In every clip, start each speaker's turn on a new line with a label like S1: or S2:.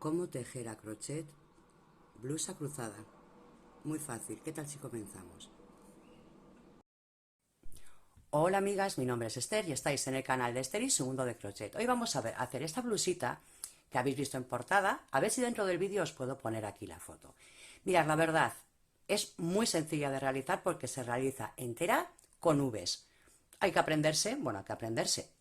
S1: Cómo tejer a crochet blusa cruzada. Muy fácil. ¿Qué tal si comenzamos? Hola amigas, mi nombre es Esther y estáis en el canal de Esther y su mundo de crochet. Hoy vamos a hacer esta blusita que habéis visto en portada. A ver si dentro del vídeo os puedo poner aquí la foto. Mirad, la verdad es muy sencilla de realizar porque se realiza entera con V's. Hay que aprenderse, bueno, hay que aprenderse.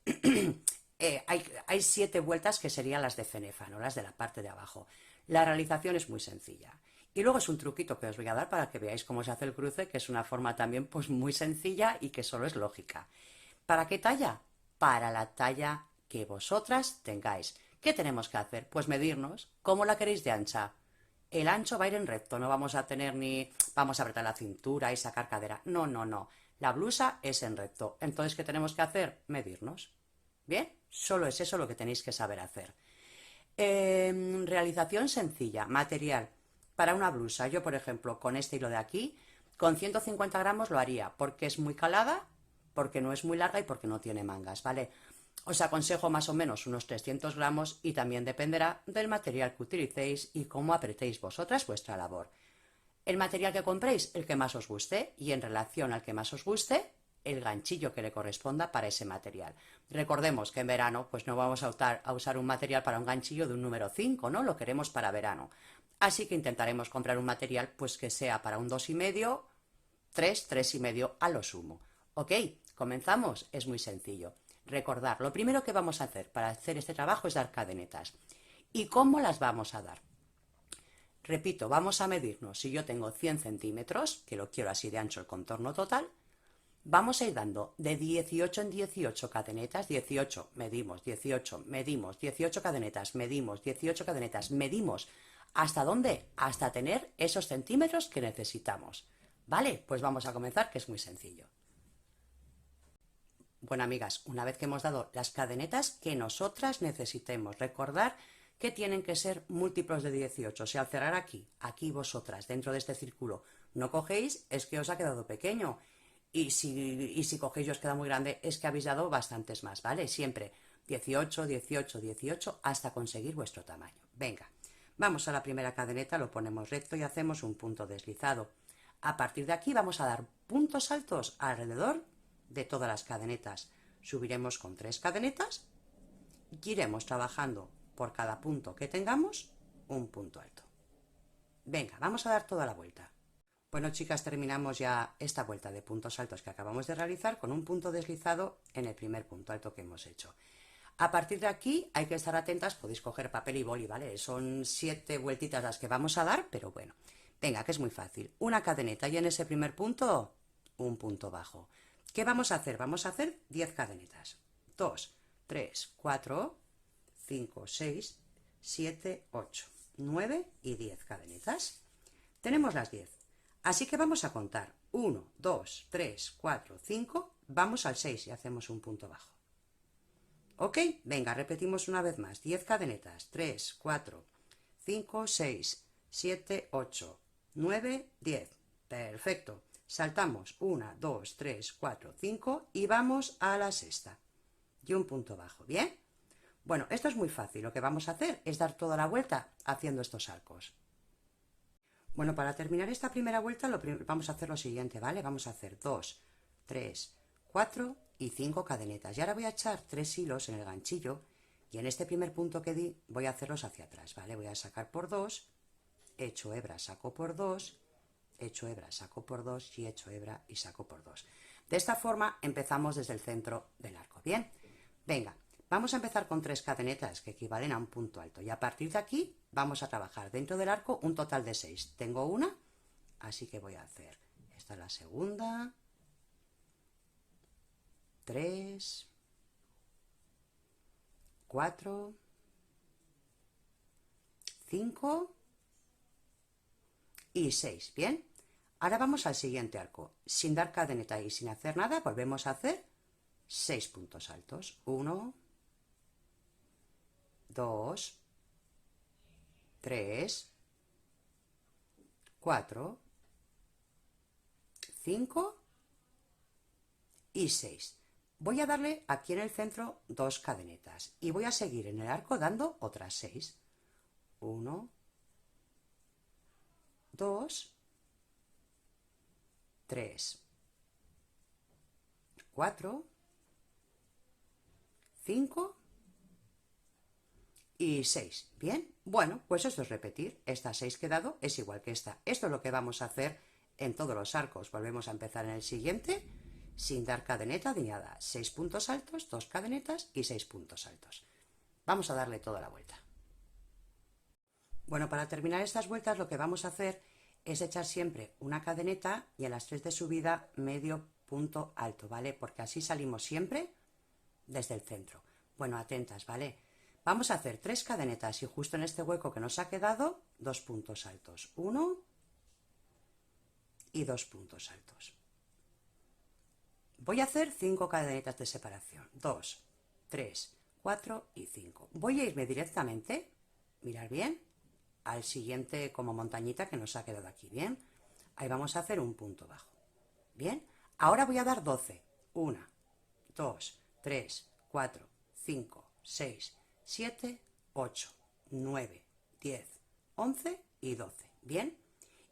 S1: Hay 7 vueltas que serían las de fenefa, no las de la parte de abajo. La realización es muy sencilla. Y luego es un truquito que os voy a dar para que veáis cómo se hace el cruce, que es una forma también pues muy sencilla y que solo es lógica. ¿Para qué talla? Para la talla que vosotras tengáis. ¿Qué tenemos que hacer? Pues medirnos. ¿Cómo la queréis de ancha? El ancho va a ir en recto, no vamos a tener ni vamos a apretar la cintura y sacar cadera. No, no, no. La blusa es en recto. Entonces, ¿qué tenemos que hacer? Medirnos. ¿Bien? Solo es eso lo que tenéis que saber hacer. Realización sencilla. Material. Para una blusa, yo por ejemplo, con este hilo de aquí, con 150 gramos lo haría, porque es muy calada, porque no es muy larga y porque no tiene mangas, ¿vale? Os aconsejo más o menos unos 300 gramos y también dependerá del material que utilicéis y cómo apretéis vosotras vuestra labor. El material que compréis, el que más os guste, y en relación al que más os guste, el ganchillo que le corresponda para ese material. Recordemos que en verano pues no vamos a usar un material para un ganchillo de un número 5, ¿no? Lo queremos para verano. Así que intentaremos comprar un material pues que sea para un 2,5, 3, 3,5 a lo sumo. ¿Ok? Comenzamos. Es muy sencillo. Recordar, lo primero que vamos a hacer para hacer este trabajo es dar cadenetas. ¿Y cómo las vamos a dar? Repito, vamos a medirnos. Si yo tengo 100 centímetros, que lo quiero así de ancho el contorno total, vamos a ir dando de 18 en 18 cadenetas, 18, medimos, 18, medimos, 18 cadenetas, medimos, 18 cadenetas, medimos. ¿Hasta dónde? Hasta tener esos centímetros que necesitamos. ¿Vale? Pues vamos a comenzar, que es muy sencillo. Bueno, amigas, una vez que hemos dado las cadenetas que nosotras necesitemos, recordar que tienen que ser múltiplos de 18. Si al cerrar aquí vosotras, dentro de este círculo, no cogéis, es que os ha quedado pequeño. Y si cogéis y os queda muy grande, es que habéis dado bastantes más, ¿vale? Siempre 18, 18, 18, hasta conseguir vuestro tamaño. Venga, vamos a la primera cadeneta, lo ponemos recto y hacemos un punto deslizado. A partir de aquí vamos a dar puntos altos alrededor de todas las cadenetas. Subiremos con 3 cadenetas y iremos trabajando por cada punto que tengamos un punto alto. Venga, vamos a dar toda la vuelta. Bueno, chicas, terminamos ya esta vuelta de puntos altos que acabamos de realizar con un punto deslizado en el primer punto alto que hemos hecho. A partir de aquí hay que estar atentas, podéis coger papel y boli, ¿vale? Son 7 vueltitas las que vamos a dar, pero bueno. Venga, que es muy fácil. Una cadeneta y en ese primer punto, un punto bajo. ¿Qué vamos a hacer? Vamos a hacer 10 cadenetas. 2, 3, 4, 5, 6, 7, 8, 9 y 10 cadenetas. Tenemos las 10. Así que vamos a contar 1, 2, 3, 4, 5, vamos al 6 y hacemos un punto bajo. ¿Ok? Venga, repetimos una vez más. 10 cadenetas. 3, 4, 5, 6, 7, 8, 9, 10. Perfecto. Saltamos 1, 2, 3, 4, 5 y vamos a la sexta. Y un punto bajo. ¿Bien? Bueno, esto es muy fácil. Lo que vamos a hacer es dar toda la vuelta haciendo estos arcos. Bueno, para terminar esta primera vuelta vamos a hacer lo siguiente, ¿vale? Vamos a hacer 2, 3, 4 y 5 cadenetas. Y ahora voy a echar 3 hilos en el ganchillo y en este primer punto que di voy a hacerlos hacia atrás, ¿vale? Voy a sacar por 2, echo hebra, saco por 2, echo hebra, saco por 2 y echo hebra y saco por 2. De esta forma empezamos desde el centro del arco, ¿bien? Venga, vamos a empezar con 3 cadenetas que equivalen a un punto alto y a partir de aquí vamos a trabajar dentro del arco un total de 6. Tengo una, así que voy a hacer, esta es la segunda, 3, 4, 5 y 6, ¿bien? Ahora vamos al siguiente arco, sin dar cadeneta y sin hacer nada, volvemos a hacer 6 puntos altos, 1, 2, 3, 4, 5 y 6. Voy a darle aquí en el centro 2 cadenetas y voy a seguir en el arco dando otras 6. 1, 2, 3, 4, 5 y 6. Bien, bueno, pues esto es repetir. Esta 6 que he dado es igual que esta. Esto es lo que vamos a hacer en todos los arcos. Volvemos a empezar en el siguiente sin dar cadeneta ni nada. 6 puntos altos, 2 cadenetas y 6 puntos altos. Vamos a darle toda la vuelta. Bueno, para terminar estas vueltas lo que vamos a hacer es echar siempre una cadeneta y a las 3 de subida medio punto alto, ¿vale? Porque así salimos siempre desde el centro. Bueno, atentas, ¿vale? Vamos a hacer 3 cadenetas y justo en este hueco que nos ha quedado, 2 puntos altos. 1 y 2 puntos altos. Voy a hacer 5 cadenetas de separación. 2, 3, 4 y 5. Voy a irme directamente, mirar bien, al siguiente como montañita que nos ha quedado aquí, ¿bien? Ahí vamos a hacer un punto bajo, ¿bien? Ahora voy a dar 12. 1, 2, 3, 4, 5, 6, 7, 8, 9, 10, 11 y 12, ¿bien?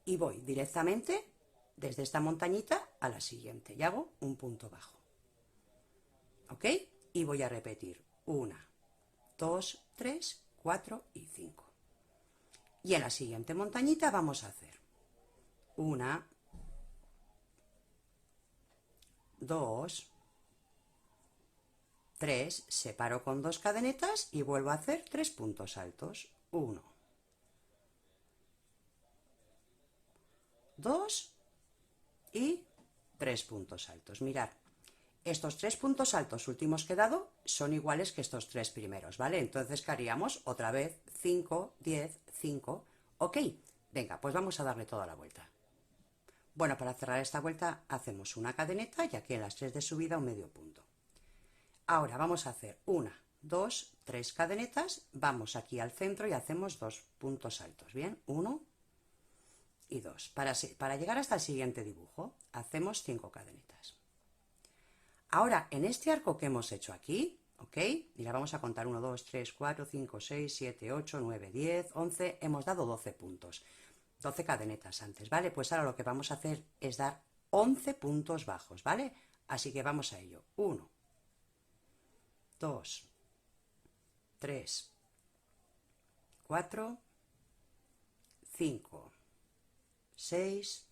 S1: Y voy directamente desde esta montañita a la siguiente y hago un punto bajo, ¿ok? Y voy a repetir 1, 2, 3, 4 y 5. Y en la siguiente montañita vamos a hacer 1, 2, 3, separo con 2 cadenetas y vuelvo a hacer 3 puntos altos. 1, 2 y 3 puntos altos. Mirad, estos 3 puntos altos últimos que he dado son iguales que estos 3 primeros, ¿vale? Entonces, ¿qué haríamos? Otra vez 5, 10, 5. Ok, venga, pues vamos a darle toda la vuelta. Bueno, para cerrar esta vuelta hacemos una cadeneta y aquí en las 3 de subida un medio punto. Ahora vamos a hacer 1, 2, 3 cadenetas, vamos aquí al centro y hacemos 2 puntos altos, ¿bien? 1 y 2. Para llegar hasta el siguiente dibujo hacemos 5 cadenetas. Ahora, en este arco que hemos hecho aquí, ¿ok? Mira, vamos a contar 1, 2, 3, 4, 5, 6, 7, 8, 9, 10, 11, hemos dado 12 puntos. 12 cadenetas antes, ¿vale? Pues ahora lo que vamos a hacer es dar 11 puntos bajos, ¿vale? Así que vamos a ello. 1, 2, 3, 4, 5, 6,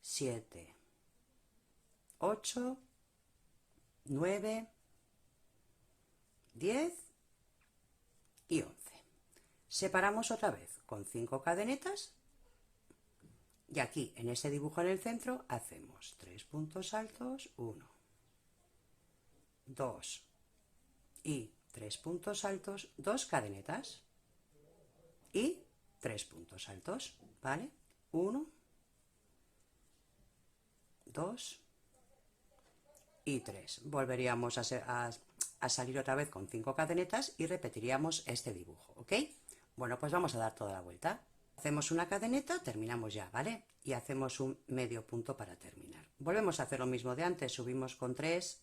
S1: 7, 8, 9, 10 y 11. Separamos otra vez con 5 cadenetas y aquí en ese dibujo en el centro hacemos 3 puntos altos, 1, 2 y 3 puntos altos, 2 cadenetas y 3 puntos altos, ¿vale? 1, 2 y 3. Volveríamos a salir otra vez con 5 cadenetas y repetiríamos este dibujo, ¿ok? Bueno, pues vamos a dar toda la vuelta. Hacemos una cadeneta, terminamos ya, ¿vale? Y hacemos un medio punto para terminar. Volvemos a hacer lo mismo de antes, subimos con 3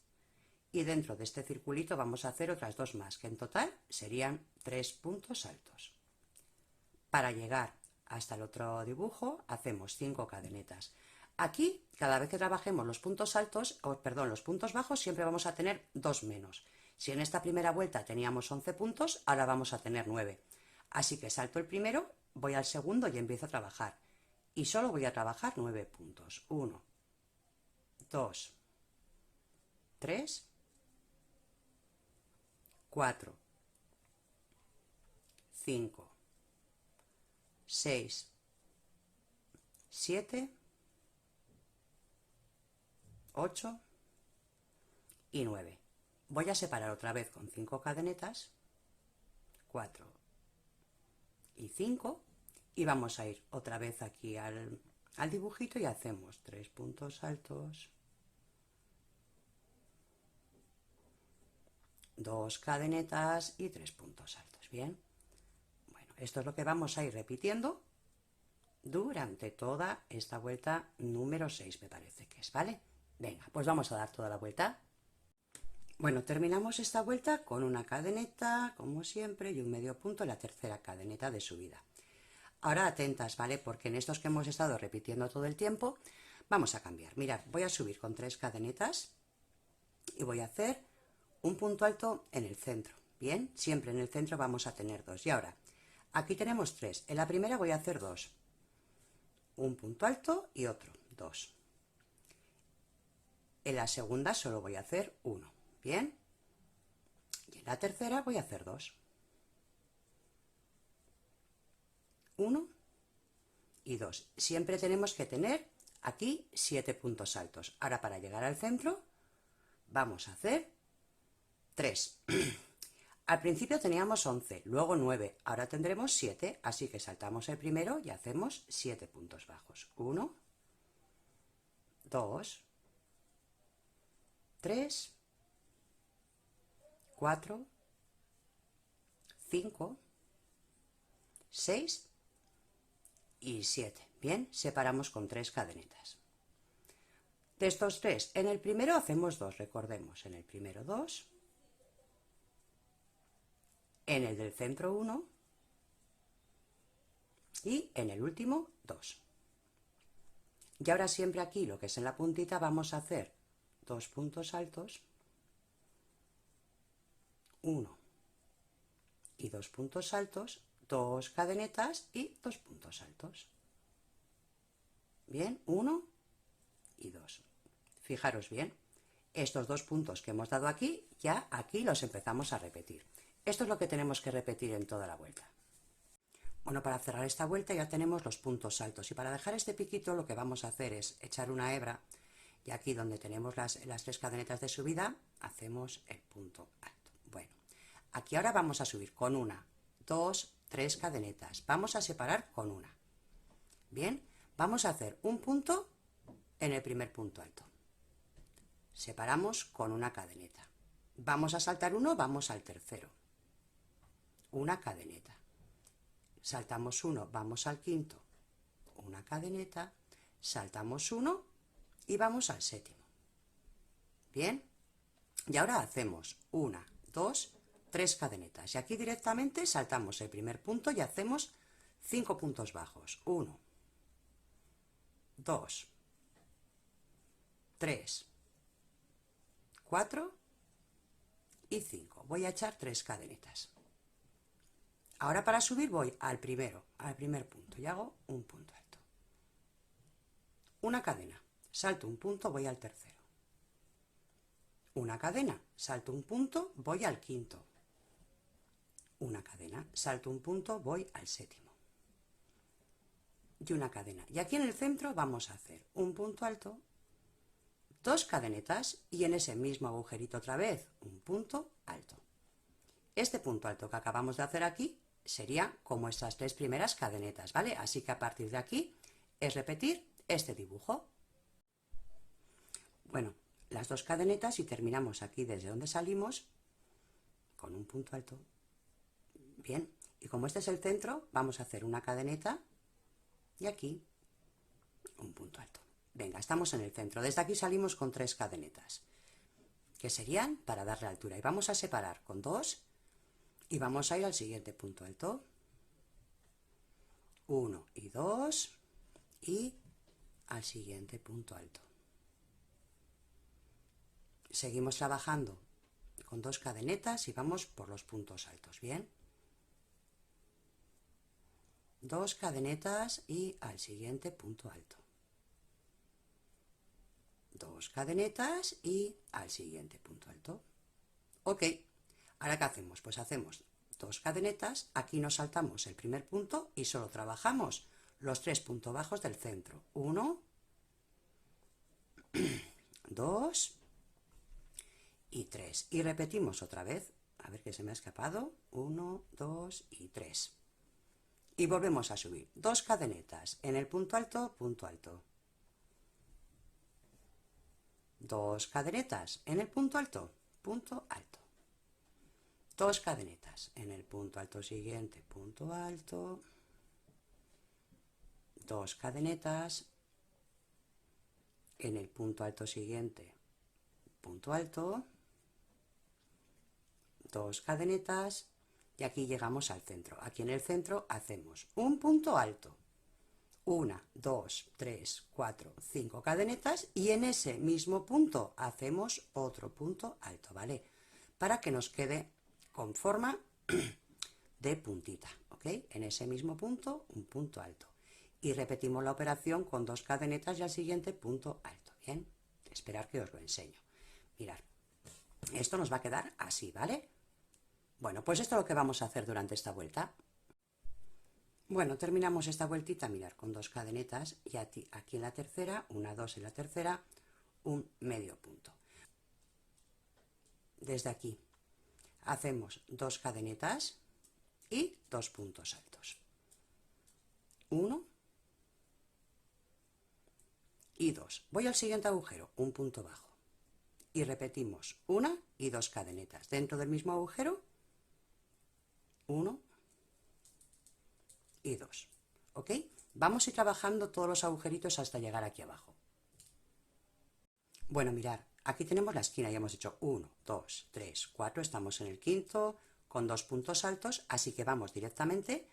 S1: y dentro de este circulito vamos a hacer otras 2 más, que en total serían 3 puntos altos. Para llegar hasta el otro dibujo hacemos 5 cadenetas. Aquí, cada vez que trabajemos los puntos altos, los puntos bajos, siempre vamos a tener 2 menos. Si en esta primera vuelta teníamos 11 puntos, ahora vamos a tener 9. Así que salto el primero, voy al segundo y empiezo a trabajar. Y solo voy a trabajar 9 puntos. 1, 2, 3, 4, 5, 6, 7, 8 y 9. Voy a separar otra vez con 5 cadenetas, 4 y 5, y vamos a ir otra vez aquí al dibujito y hacemos 3 puntos altos, 2 cadenetas y 3 puntos altos. Bien, bueno, esto es lo que vamos a ir repitiendo durante toda esta vuelta número 6, me parece que es, ¿vale? Venga, pues vamos a dar toda la vuelta. Bueno, terminamos esta vuelta con una cadeneta, como siempre, y un medio punto en la tercera cadeneta de subida. Ahora atentas, ¿vale? Porque en estos que hemos estado repitiendo todo el tiempo, vamos a cambiar. Mirad, voy a subir con 3 cadenetas y voy a hacer un punto alto en el centro. Bien, siempre en el centro vamos a tener 2. Y ahora, aquí tenemos 3. En la primera voy a hacer 2. Un punto alto y otro, 2. En la segunda solo voy a hacer 1. Bien. Y en la tercera voy a hacer 2. 1 y 2. Siempre tenemos que tener aquí 7 puntos altos. Ahora para llegar al centro vamos a hacer 3. Al principio teníamos 11, luego 9, ahora tendremos 7, así que saltamos el primero y hacemos 7 puntos bajos. 1, 2, 3, 4, 5, 6 y 7. Bien, separamos con 3 cadenetas. De estos 3, en el primero hacemos 2, recordemos, en el primero 2, en el del centro 1 y en el último 2. Y ahora siempre aquí, lo que es en la puntita, vamos a hacer 2 puntos altos, 1 y 2 puntos altos, 2 cadenetas y 2 puntos altos. Bien, 1 y 2. Fijaros bien, estos 2 puntos que hemos dado aquí, ya aquí los empezamos a repetir. Esto es lo que tenemos que repetir en toda la vuelta. Bueno, para cerrar esta vuelta ya tenemos los puntos altos y para dejar este piquito lo que vamos a hacer es echar una hebra y aquí donde tenemos las 3 cadenetas de subida hacemos el punto alto. Bueno, aquí ahora vamos a subir con 1, 2, 3 cadenetas. Vamos a separar con 1. Bien, vamos a hacer un punto en el primer punto alto. Separamos con una cadeneta. Vamos a saltar 1, vamos al tercero. Una cadeneta. Saltamos 1, vamos al quinto. Una cadeneta. Saltamos 1 y vamos al séptimo. Bien, y ahora hacemos 1, 2, 3 cadenetas. Y aquí directamente saltamos el primer punto y hacemos 5 puntos bajos. 1, 2, 3, 4 y 5. Voy a echar 3 cadenetas. Ahora para subir voy al primer punto y hago un punto alto. Una cadena, salto un punto, voy al tercero. Una cadena, salto un punto, voy al quinto. Una cadena, salto un punto, voy al séptimo. Y una cadena. Y aquí en el centro vamos a hacer un punto alto, 2 cadenetas y en ese mismo agujerito otra vez un punto alto. Este punto alto que acabamos de hacer aquí sería como estas 3 primeras cadenetas, ¿vale? Así que a partir de aquí es repetir este dibujo. Bueno, las 2 cadenetas y terminamos aquí desde donde salimos con un punto alto. Bien, y como este es el centro, vamos a hacer una cadeneta y aquí un punto alto. Venga, estamos en el centro. Desde aquí salimos con 3 cadenetas, que serían para darle altura. Y vamos a separar con 2 y vamos a ir al siguiente punto alto. 1 y 2 y al siguiente punto alto. Seguimos trabajando con 2 cadenetas y vamos por los puntos altos. Bien. 2 cadenetas y al siguiente punto alto. 2 cadenetas y al siguiente punto alto. Ok, ahora ¿qué hacemos? Pues hacemos 2 cadenetas, aquí nos saltamos el primer punto y solo trabajamos los 3 puntos bajos del centro. 1, 2 y 3. Y repetimos otra vez, a ver que se me ha escapado. 1, 2 y 3. Y volvemos a subir 2 cadenetas en el punto alto, 2 cadenetas en el punto alto, 2 cadenetas en el punto alto siguiente, punto alto, 2 cadenetas en el punto alto siguiente, punto alto, 2 cadenetas y aquí llegamos al centro. Aquí en el centro hacemos un punto alto, 1, 2, 3, 4, 5 cadenetas y en ese mismo punto hacemos otro punto alto, ¿vale? Para que nos quede con forma de puntita, ¿ok? En ese mismo punto, un punto alto. Y repetimos la operación con 2 cadenetas y al siguiente punto alto, ¿bien? Esperar que os lo enseño. Mirad, esto nos va a quedar así, ¿vale? Bueno, pues esto es lo que vamos a hacer durante esta vuelta. Bueno, terminamos esta vueltita, mirar, con 2 cadenetas y aquí en la tercera, 1, 2 en la tercera, un medio punto. Desde aquí hacemos 2 cadenetas y 2 puntos altos. 1 y 2. Voy al siguiente agujero, un punto bajo. Y repetimos 1 y 2 cadenetas. Dentro del mismo agujero, 1 y 2. ¿Ok? Vamos a ir trabajando todos los agujeritos hasta llegar aquí abajo. Bueno, mirar, aquí tenemos la esquina, ya hemos hecho 1, 2, 3, 4, estamos en el quinto con 2 puntos altos, así que vamos directamente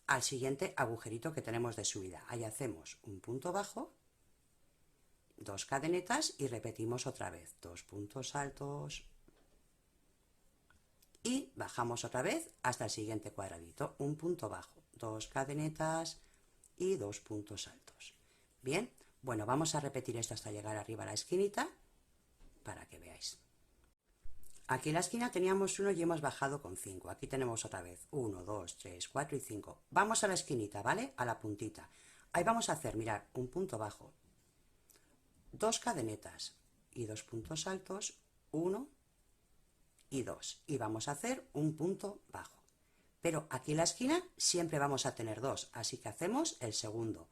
S1: al siguiente agujerito que tenemos de subida. Ahí hacemos un punto bajo, 2 cadenetas y repetimos otra vez, 2 puntos altos y bajamos otra vez hasta el siguiente cuadradito, un punto bajo, 2 cadenetas y 2 puntos altos. Bien, bueno, vamos a repetir esto hasta llegar arriba a la esquinita para que veáis. Aquí en la esquina teníamos 1 y hemos bajado con 5. Aquí tenemos otra vez 1, 2, 3, 4 y 5. Vamos a la esquinita, ¿vale? A la puntita. Ahí vamos a hacer, mirad, un punto bajo, 2 cadenetas y 2 puntos altos, 1 y 2. Y vamos a hacer un punto bajo. Pero aquí en la esquina siempre vamos a tener 2, así que hacemos el segundo.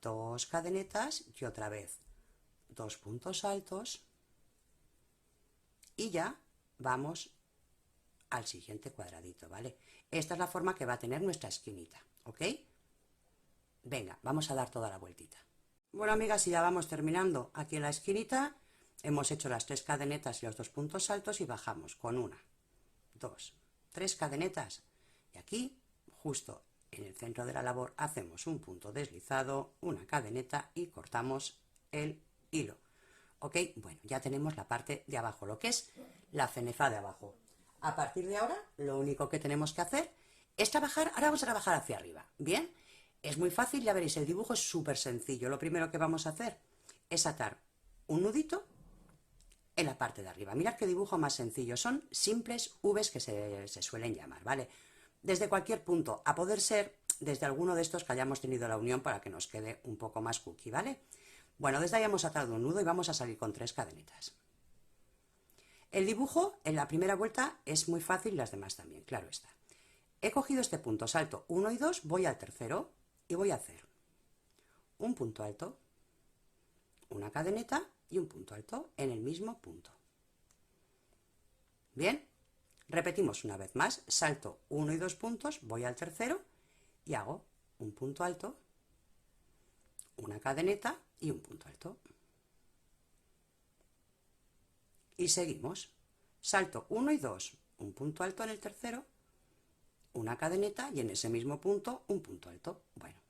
S1: 2 cadenetas y otra vez 2 puntos altos y ya vamos al siguiente cuadradito, ¿vale? Esta es la forma que va a tener nuestra esquinita, ¿ok? Venga, vamos a dar toda la vueltita. Bueno, amigas, y ya vamos terminando. Aquí en la esquinita hemos hecho las 3 cadenetas y los 2 puntos altos y bajamos con 1, 2, 3 cadenetas. Y aquí, justo en el centro de la labor, hacemos un punto deslizado, una cadeneta y cortamos el hilo. ¿Ok? Bueno, ya tenemos la parte de abajo, lo que es la cenefa de abajo. A partir de ahora, lo único que tenemos que hacer es trabajar, ahora vamos a trabajar hacia arriba, ¿bien? Es muy fácil, ya veréis, el dibujo es súper sencillo. Lo primero que vamos a hacer es atar un nudito en la parte de arriba. Mirad qué dibujo más sencillo, son simples V's que se suelen llamar, ¿vale? Desde cualquier punto, a poder ser desde alguno de estos que hayamos tenido la unión para que nos quede un poco más cookie, ¿vale? Bueno, desde ahí hemos atado un nudo y vamos a salir con 3 cadenetas. El dibujo en la primera vuelta es muy fácil y las demás también, claro está. He cogido este punto, salto 1 y 2, voy al tercero y voy a hacer un punto alto, una cadeneta y un punto alto en el mismo punto. Bien, repetimos una vez más, salto 1 y 2 puntos, voy al tercero y hago un punto alto, una cadeneta y un punto alto. Y seguimos, salto 1 y 2, un punto alto en el tercero, una cadeneta y en ese mismo punto un punto alto. Bueno,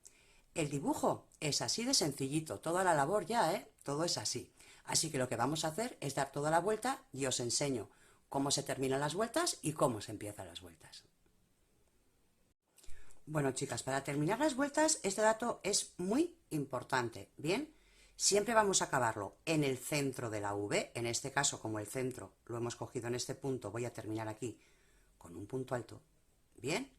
S1: el dibujo es así de sencillito, toda la labor ya, todo es así. Así que lo que vamos a hacer es dar toda la vuelta y os enseño cómo se terminan las vueltas y cómo se empiezan las vueltas. Bueno, chicas, para terminar las vueltas este dato es muy importante, ¿bien? Siempre vamos a acabarlo en el centro de la V, en este caso como el centro lo hemos cogido en este punto, voy a terminar aquí con un punto alto, ¿bien?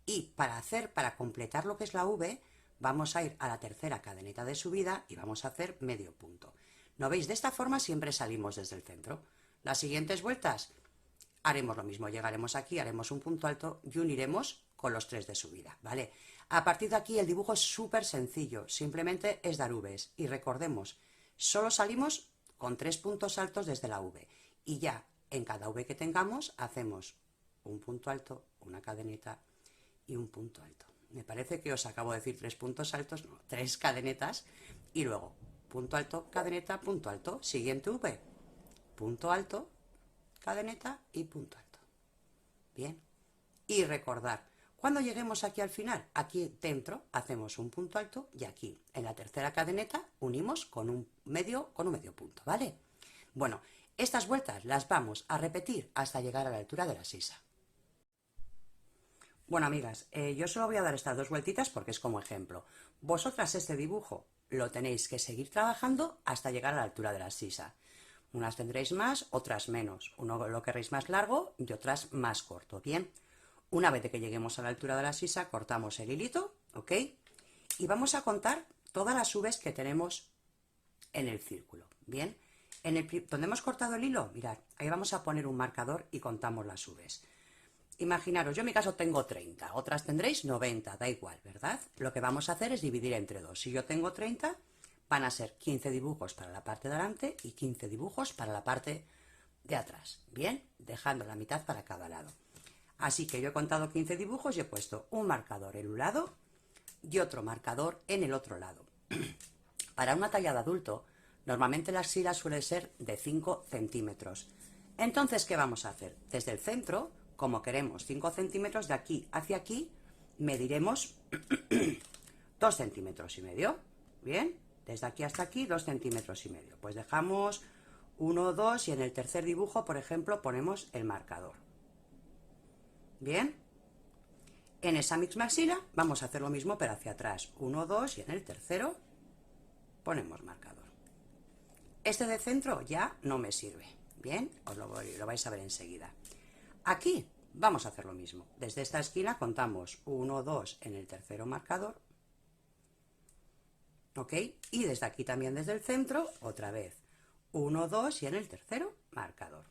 S1: Y para completar lo que es la V, vamos a ir a la tercera cadeneta de subida y vamos a hacer medio punto. ¿No veis? De esta forma siempre salimos desde el centro. Las siguientes vueltas haremos lo mismo, llegaremos aquí, haremos un punto alto y uniremos con los 3 de subida, ¿vale? A partir de aquí el dibujo es súper sencillo, simplemente es dar V's. Y recordemos, solo salimos con 3 puntos altos desde la V. Y ya en cada V que tengamos hacemos un punto alto, una cadeneta y un punto alto. Me parece que os acabo de decir 3 puntos altos, no, 3 cadenetas y luego punto alto, cadeneta, punto alto, siguiente V, punto alto, cadeneta y punto alto. bien. Y recordar, cuando lleguemos aquí al final, aquí dentro hacemos un punto alto y aquí en la tercera cadeneta unimos con un medio punto, ¿vale? Bueno, estas vueltas las vamos a repetir hasta llegar a la altura de la sisa. Bueno, amigas, yo solo voy a dar estas dos vueltitas porque es como ejemplo. Vosotras este dibujo lo tenéis que seguir trabajando hasta llegar a la altura de la sisa. Unas tendréis más, otras menos. Uno lo querréis más largo y otras más corto, ¿bien? Una vez de que lleguemos a la altura de la sisa, cortamos el hilito, ¿ok? Y vamos a contar todas las V's que tenemos en el círculo, ¿bien? Donde hemos cortado el hilo, mirad, ahí vamos a poner un marcador y contamos las V's. Imaginaros, yo en mi caso tengo 30, otras tendréis 90, da igual, ¿verdad? Lo que vamos a hacer es dividir entre 2. Si yo tengo 30, van a ser 15 dibujos para la parte de delante y 15 dibujos para la parte de atrás, ¿bien? Dejando la mitad para cada lado. Así que yo he contado 15 dibujos y he puesto un marcador en un lado y otro marcador en el otro lado. Para una talla de adulto, normalmente la axila suele ser de 5 centímetros. Entonces, ¿qué vamos a hacer? Desde el centro, como queremos 5 centímetros, de aquí hacia aquí, mediremos 2 centímetros y medio. ¿Bien? Desde aquí hasta aquí, 2 centímetros y medio. Pues dejamos 1, 2 y en el tercer dibujo, por ejemplo, ponemos el marcador. ¿Bien? En esa misma axila vamos a hacer lo mismo pero hacia atrás. 1, 2 y en el tercero ponemos marcador. Este de centro ya no me sirve. Bien, lo vais a ver enseguida. Aquí vamos a hacer lo mismo. Desde esta esquina contamos 1, 2 en el tercero marcador. ¿Ok? Y desde aquí también desde el centro, otra vez. 1, 2 y en el tercero marcador.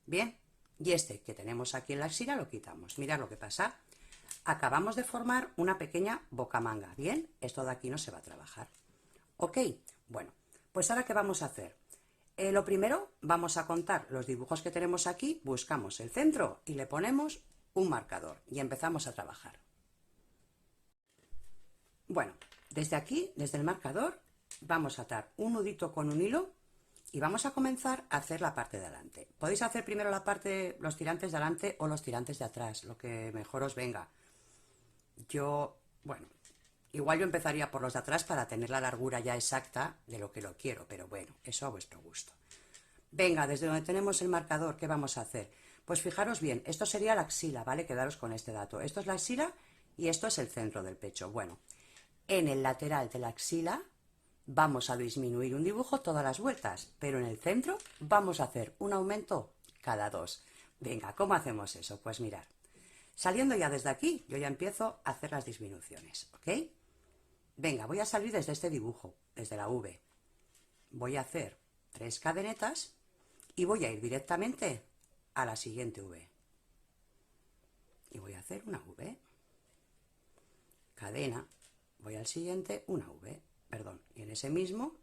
S1: Bien. Y este que tenemos aquí en la axila lo quitamos. Mirad lo que pasa. Acabamos de formar una pequeña bocamanga. Bien, esto de aquí no se va a trabajar. Ok, bueno, pues ahora ¿qué vamos a hacer? Lo primero, vamos a contar los dibujos que tenemos aquí, buscamos el centro y le ponemos un marcador y empezamos a trabajar. Bueno, desde aquí, desde el marcador, vamos a atar un nudito con un hilo y vamos a comenzar a hacer la parte de adelante. Podéis hacer primero la parte, los tirantes de adelante o los tirantes de atrás, lo que mejor os venga. Bueno, igual yo empezaría por los de atrás para tener la largura ya exacta de lo que lo quiero, pero bueno, eso a vuestro gusto. Venga, desde donde tenemos el marcador, ¿qué vamos a hacer? Pues fijaros bien, esto sería la axila, ¿vale? Quedaros con este dato. Esto es la axila y esto es el centro del pecho. Bueno, en el lateral de la axila vamos a disminuir un dibujo todas las vueltas, pero en el centro vamos a hacer un aumento cada 2. Venga, ¿cómo hacemos eso? Pues mirad, saliendo ya desde aquí, yo ya empiezo a hacer las disminuciones, ¿ok? Venga, voy a salir desde este dibujo, desde la V. Voy a hacer 3 cadenetas y voy a ir directamente a la siguiente V. Y voy a hacer una V. Cadena, voy al siguiente, una V. Perdón, y en ese mismo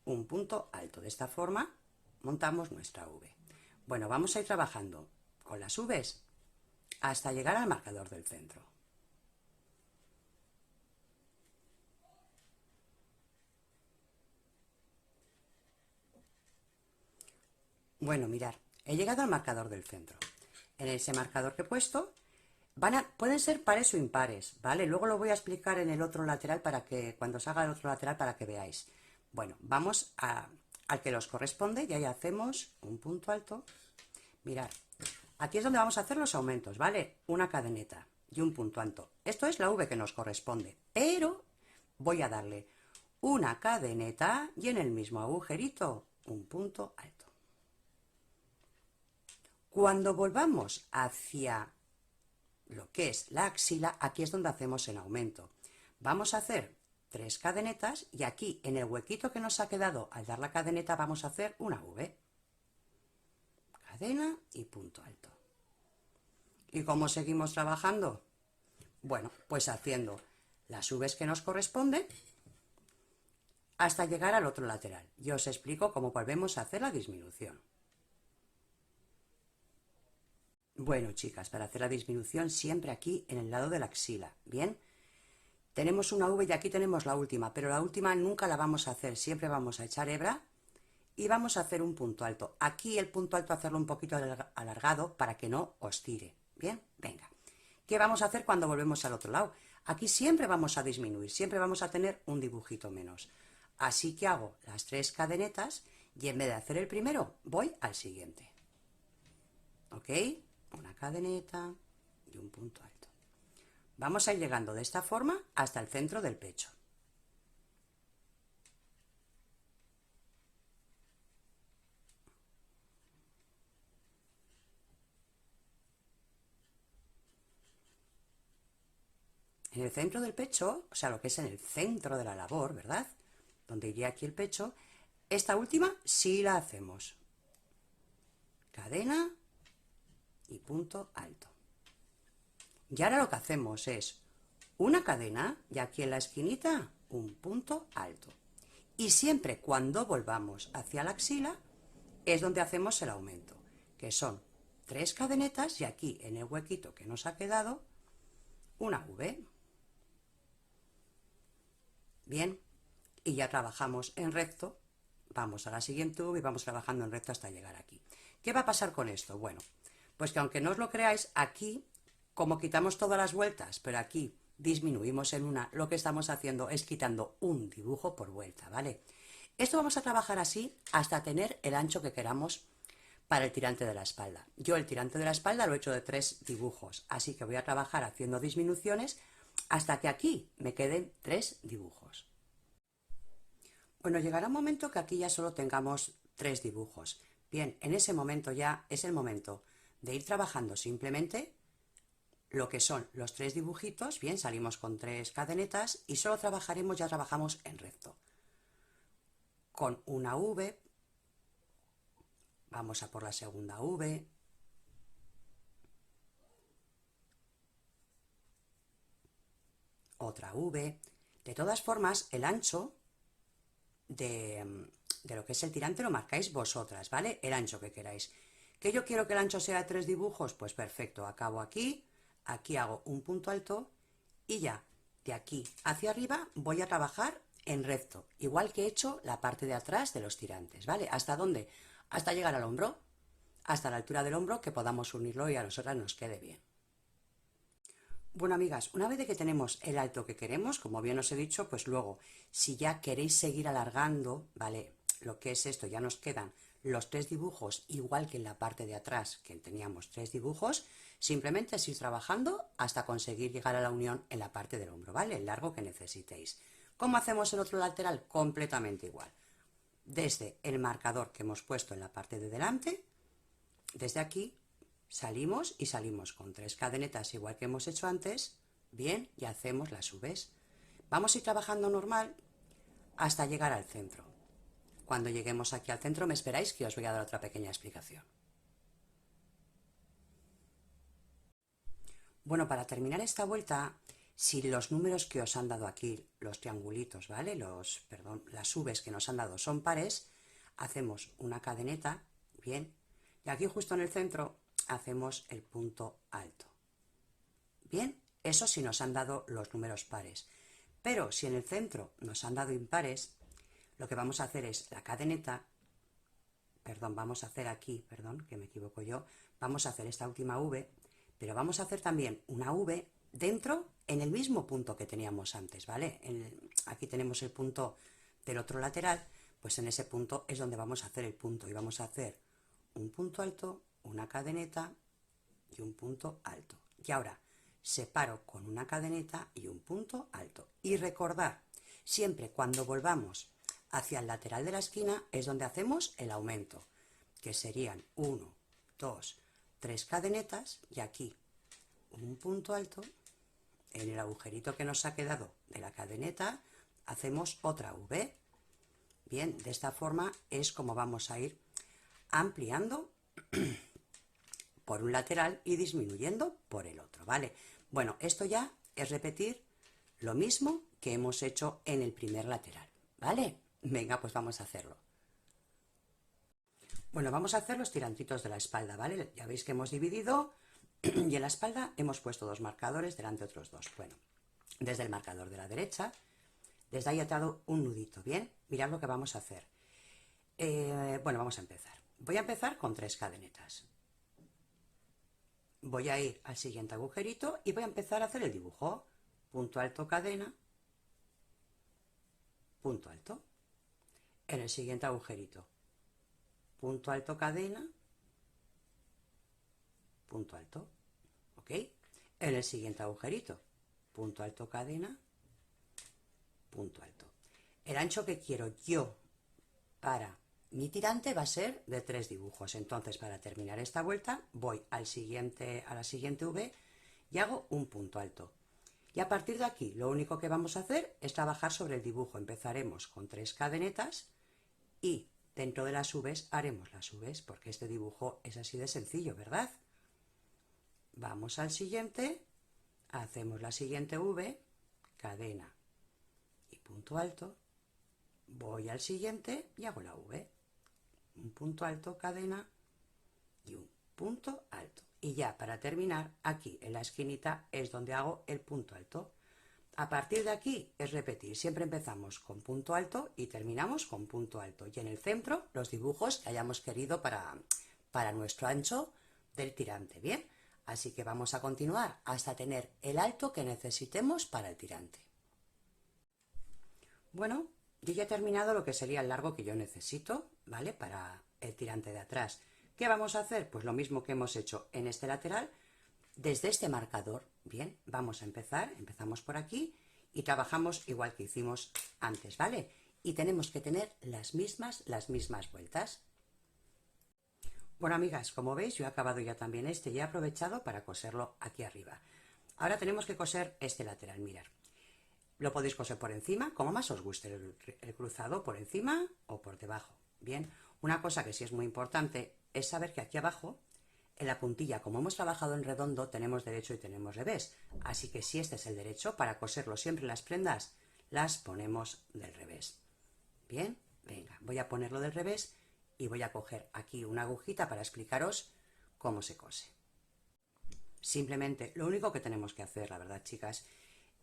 S1: un punto alto. De esta forma montamos nuestra V. Bueno, vamos a ir trabajando con las V's hasta llegar al marcador del centro. Bueno, mirad, he llegado al marcador del centro. En ese marcador que he puesto pueden ser pares o impares, ¿vale? Luego lo voy a explicar en el otro lateral para que, cuando salga el otro lateral, para que veáis. Bueno, vamos al que nos corresponde y ahí hacemos un punto alto. Mirad, aquí es donde vamos a hacer los aumentos, ¿vale? Una cadeneta y un punto alto. Esto es la V que nos corresponde, pero voy a darle una cadeneta y en el mismo agujerito un punto alto. Cuando volvamos hacia lo que es la axila, aquí es donde hacemos el aumento. Vamos a hacer 3 cadenetas y aquí en el huequito que nos ha quedado al dar la cadeneta vamos a hacer una V. Cadena y punto alto. ¿Y cómo seguimos trabajando? Bueno, pues haciendo las V's que nos corresponden hasta llegar al otro lateral. Yo os explico cómo volvemos a hacer la disminución. Bueno, chicas, para hacer la disminución siempre aquí en el lado de la axila, ¿bien? Tenemos una V y aquí tenemos la última, pero la última nunca la vamos a hacer, siempre vamos a echar hebra y vamos a hacer un punto alto. Aquí el punto alto hacerlo un poquito alargado para que no os tire. Bien, venga. ¿Qué vamos a hacer cuando volvemos al otro lado? Aquí siempre vamos a disminuir, siempre vamos a tener un dibujito menos. Así que hago las 3 cadenetas y en vez de hacer el primero, voy al siguiente. ¿Ok? Una cadeneta y un punto alto. Vamos a ir llegando de esta forma hasta el centro del pecho. En el centro del pecho, o sea, lo que es en el centro de la labor, ¿verdad? Donde iría aquí el pecho, esta última sí la hacemos. Cadena y punto alto. Y ahora lo que hacemos es una cadena y aquí en la esquinita un punto alto. Y siempre cuando volvamos hacia la axila es donde hacemos el aumento, que son 3 cadenetas y aquí en el huequito que nos ha quedado una V. Bien, y ya trabajamos en recto, vamos a la siguiente V y vamos trabajando en recto hasta llegar aquí. ¿Qué va a pasar con esto? Bueno, pues que aunque no os lo creáis, aquí, como quitamos todas las vueltas, pero aquí disminuimos en una, lo que estamos haciendo es quitando un dibujo por vuelta, ¿vale? Esto vamos a trabajar así hasta tener el ancho que queramos para el tirante de la espalda. Yo el tirante de la espalda lo he hecho de 3 dibujos, así que voy a trabajar haciendo disminuciones hasta que aquí me queden 3 dibujos. Bueno, llegará un momento que aquí ya solo tengamos 3 dibujos. Bien, en ese momento ya es el momento de ir trabajando simplemente lo que son los 3 dibujitos. Bien, salimos con 3 cadenetas y solo trabajaremos, ya trabajamos en recto. Con una V, vamos a por la segunda V, otra V. De todas formas, el ancho de lo que es el tirante lo marcáis vosotras, ¿vale? El ancho que queráis. ¿Que yo quiero que el ancho sea de 3 dibujos? Pues perfecto, acabo aquí, aquí hago un punto alto y ya, de aquí hacia arriba voy a trabajar en recto, igual que he hecho la parte de atrás de los tirantes, ¿vale? ¿Hasta dónde? Hasta llegar al hombro, hasta la altura del hombro, que podamos unirlo y a nosotras nos quede bien. Bueno, amigas, una vez de que tenemos el alto que queremos, como bien os he dicho, pues luego, si ya queréis seguir alargando, ¿vale? Lo que es esto, ya nos quedan los 3 dibujos, igual que en la parte de atrás, que teníamos 3 dibujos, simplemente es ir trabajando hasta conseguir llegar a la unión en la parte del hombro, ¿vale? El largo que necesitéis. ¿Cómo hacemos el otro lateral? Completamente igual. Desde el marcador que hemos puesto en la parte de delante, desde aquí, salimos y salimos con 3 cadenetas igual que hemos hecho antes, bien, y hacemos las V's. Vamos a ir trabajando normal hasta llegar al centro. Cuando lleguemos aquí al centro me esperáis que os voy a dar otra pequeña explicación. Bueno, para terminar esta vuelta, si los números que os han dado aquí, los triangulitos, ¿vale? Las V's que nos han dado son pares, hacemos una cadeneta, bien, y aquí justo en el centro hacemos el punto alto. Bien, eso sí nos han dado los números pares. Pero si en el centro nos han dado impares, lo que vamos a hacer es la cadeneta, vamos a hacer aquí, que me equivoco yo, vamos a hacer esta última V, pero vamos a hacer también una V dentro en el mismo punto que teníamos antes, ¿vale? Aquí tenemos el punto del otro lateral, pues en ese punto es donde vamos a hacer el punto y vamos a hacer un punto alto, una cadeneta y un punto alto. Y ahora separo con una cadeneta y un punto alto. Y recordad, siempre cuando volvamos hacia el lateral de la esquina es donde hacemos el aumento, que serían 1, 2, 3 cadenetas y aquí un punto alto. En el agujerito que nos ha quedado de la cadeneta hacemos otra V. Bien, de esta forma es como vamos a ir ampliando por un lateral y disminuyendo por el otro, ¿vale? Bueno, esto ya es repetir lo mismo que hemos hecho en el primer lateral, ¿vale? Venga, pues vamos a hacerlo. Bueno, vamos a hacer los tirantitos de la espalda, ¿vale? Ya veis que hemos dividido y en la espalda hemos puesto 2 marcadores, delante otros 2. Bueno, desde el marcador de la derecha, desde ahí he atado un nudito, ¿bien? Mirad lo que vamos a hacer. Bueno, vamos a empezar. Voy a empezar con 3 cadenetas. Voy a ir al siguiente agujerito y voy a empezar a hacer el dibujo. Punto alto, cadena, punto alto. En el siguiente agujerito, punto alto, cadena, punto alto. ¿Ok? En el siguiente agujerito, punto alto, cadena, punto alto. El ancho que quiero yo para mi tirante va a ser de 3 dibujos. Entonces, para terminar esta vuelta, voy a la siguiente V y hago un punto alto. Y a partir de aquí, lo único que vamos a hacer es trabajar sobre el dibujo. Empezaremos con 3 cadenetas y dentro de las V's haremos las V's, porque este dibujo es así de sencillo, ¿verdad? Vamos al siguiente, hacemos la siguiente V, cadena y punto alto. Voy al siguiente y hago la V. Un punto alto, cadena y un punto alto. Y ya para terminar, aquí en la esquinita es donde hago el punto alto. A partir de aquí es repetir. Siempre empezamos con punto alto y terminamos con punto alto. Y en el centro los dibujos que hayamos querido para nuestro ancho del tirante. ¿Bien? Así que vamos a continuar hasta tener el alto que necesitemos para el tirante. Bueno, yo ya he terminado lo que sería el largo que yo necesito, ¿vale? Para el tirante de atrás. ¿Qué vamos a hacer? Pues lo mismo que hemos hecho en este lateral, desde este marcador. Bien, vamos a empezar, empezamos por aquí y trabajamos igual que hicimos antes, ¿vale? Y tenemos que tener las mismas vueltas. Bueno, amigas, como veis, yo he acabado ya también este y he aprovechado para coserlo aquí arriba. Ahora tenemos que coser este lateral, mirad. Lo podéis coser por encima, como más os guste el cruzado, por encima o por debajo. Bien, una cosa que sí es muy importante es saber que aquí abajo, en la puntilla, como hemos trabajado en redondo, tenemos derecho y tenemos revés. Así que si este es el derecho, para coserlo siempre las prendas, las ponemos del revés. Bien, venga, voy a ponerlo del revés y voy a coger aquí una agujita para explicaros cómo se cose. Simplemente, lo único que tenemos que hacer, la verdad, chicas,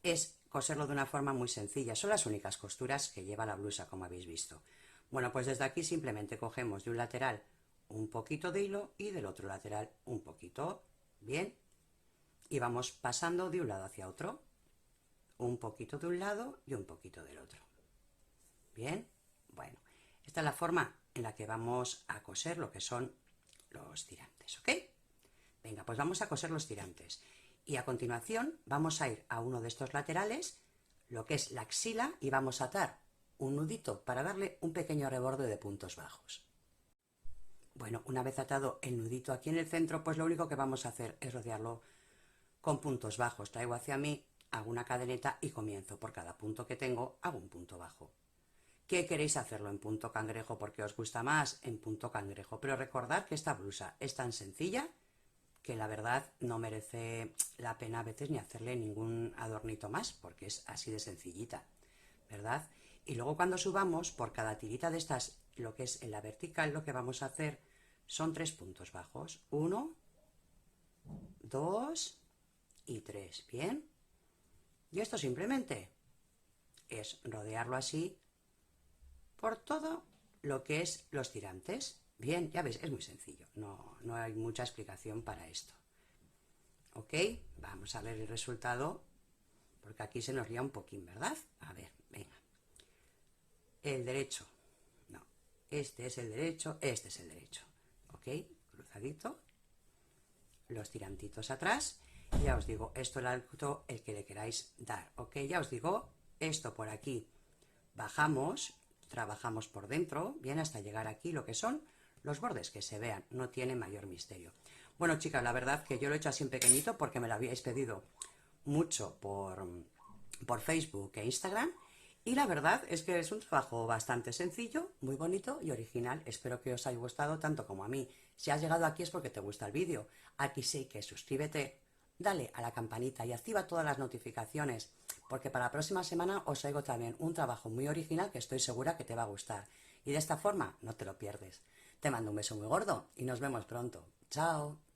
S1: es coserlo de una forma muy sencilla. Son las únicas costuras que lleva la blusa, como habéis visto. Bueno, pues desde aquí simplemente cogemos de un lateral un poquito de hilo y del otro lateral un poquito, bien, y vamos pasando de un lado hacia otro, un poquito de un lado y un poquito del otro. Bien, bueno, esta es la forma en la que vamos a coser lo que son los tirantes, ¿ok? Venga, pues vamos a coser los tirantes. Y a continuación vamos a ir a uno de estos laterales, lo que es la axila, y vamos a atar un nudito para darle un pequeño reborde de puntos bajos. Bueno, una vez atado el nudito aquí en el centro, pues lo único que vamos a hacer es rodearlo con puntos bajos. Traigo hacia mí, hago una cadeneta y comienzo. Por cada punto que tengo, hago un punto bajo. ¿Qué queréis hacerlo en punto cangrejo? Porque os gusta más en punto cangrejo. Pero recordad que esta blusa es tan sencilla que la verdad no merece la pena a veces ni hacerle ningún adornito más, porque es así de sencillita, ¿verdad? Y luego cuando subamos, por cada tirita de estas, lo que es en la vertical, lo que vamos a hacer son 3 puntos bajos. 1, 2 y 3, ¿bien? Y esto simplemente es rodearlo así por todo lo que es los tirantes. Bien, ya veis, es muy sencillo, no hay mucha explicación para esto. ¿Ok? Vamos a ver el resultado, porque aquí se nos lía un poquín, ¿verdad? A ver, venga. El derecho, no, este es el derecho, este es el derecho. ¿Ok? Cruzadito, los tirantitos atrás, ya os digo, esto es el alto el que le queráis dar. ¿Ok? Ya os digo, esto por aquí, bajamos, trabajamos por dentro, bien, hasta llegar aquí, lo que son los bordes, que se vean, no tiene mayor misterio. Bueno, chicas, la verdad que yo lo he hecho así en pequeñito porque me lo habíais pedido mucho por Facebook e Instagram, y la verdad es que es un trabajo bastante sencillo, muy bonito y original. Espero que os haya gustado tanto como a mí. Si has llegado aquí es porque te gusta el vídeo. Aquí sí que suscríbete, dale a la campanita y activa todas las notificaciones, porque para la próxima semana os traigo también un trabajo muy original que estoy segura que te va a gustar. Y de esta forma no te lo pierdes. Te mando un beso muy gordo y nos vemos pronto. ¡Chao!